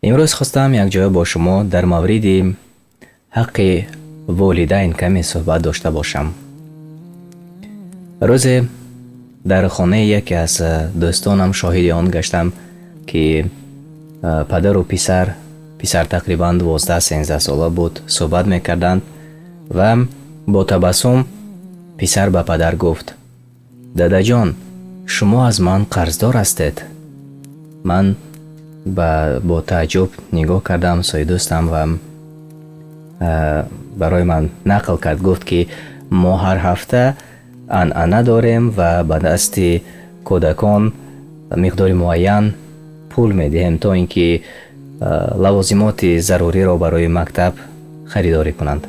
امروز خواستم یک جای با شما در مورد حق والدین کمی صحبت داشته باشم. روز در خانه یکی از دوستانم شاهد آن گشتم که پدر و پسر تقریبا 12-13 ساله بود صحبت میکردند و با تبسم پسر به پدر گفت: دادا جان، شما از من قرضدار هستید. من با تعجب نگاه کردم سوی دوستم و برای من نقل کرد. گفت که ما هر هفته عنعنه داریم و به دست کودکان مقدار معین پول میدهیم تا اینکه لوازمات ضروری را برای مکتب خریداری کنند.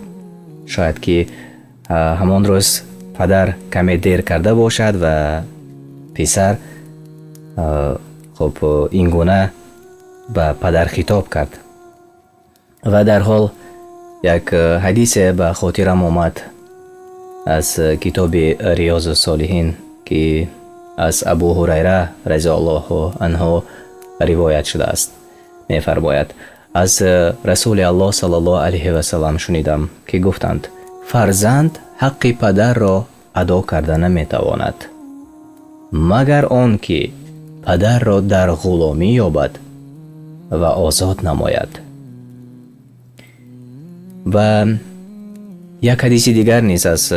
شاید که همان روز پدر کمی دیر کرده باشد و پسر خب این گونه به پدر خطاب کرد و در حال یک حدیث به خاطرم آمد از کتاب ریاض الصالحین که از ابو هریره رضی الله عنه روایت شده است. می فرماید: از رسول الله صلی الله علیه و سلم شنیدم که گفتند: فرزند حق پدر را ادا کرده نمی تواند مگر آن که پدر را در غلامی یابد و آزاد نماید. و یک حدیث دیگر نیز از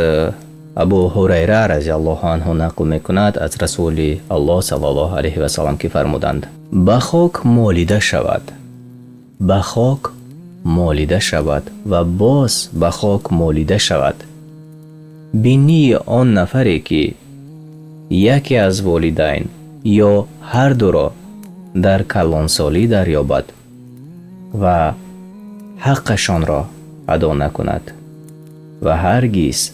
ابو هریره رضی الله عنه نقل میکند از رسول الله صلی الله علیه و سلم که فرمودند: به خاک مالیده شود، به خاک مالیده شود و باز به خاک مالیده شود بینی آن نفری که یکی از والدین یا هر دو را در کلانسالی دریابد و حقشان را ادا نکند و هرگز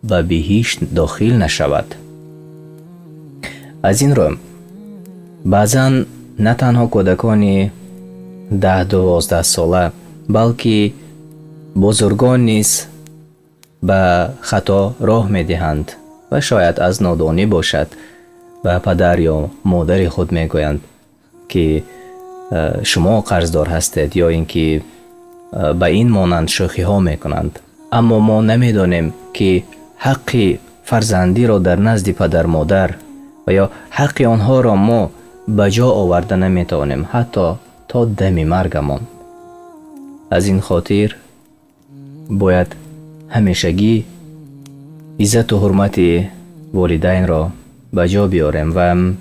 به بهشت داخل نشود. از این رو بعضا نه تنها کودکان 10-12 ساله بلکه بزرگان نیز به خطا راه می دهند و شاید از نادانی باشد و پدر یا مادر خود می گویند که شما قرضدار هستید یا اینکه به این مانند شوخی ها می کنند. اما ما نمی دانیم که حق فرزندی را در نزد پدر مادر و یا حق آنها را ما به جا آورده نمی توانیم حتی تا دم مرگمان. از این خاطر باید همیشگی عزت و حرمت والدین را به جا بیاریم و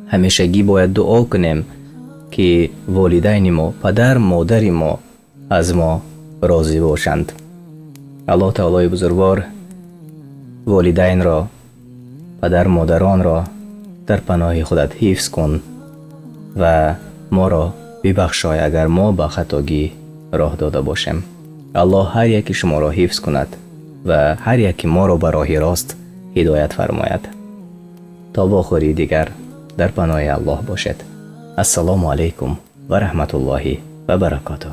همیشگی باید دعا کنیم که والدین ما، پدر مادر ما از ما راضی باشند. الله تعالی بزرگوار والدین را، پدر مادران را در پناه خودت حفظ کن و ما را ببخشای اگر ما به خطاگی راه داده باشیم. الله هر یکی شما را حفظ کند و هر یکی ما را به راه راست هدایت فرماید. تا بخوری دیگر در پناه الله باشد. السلام علیکم و رحمت الله و برکاته.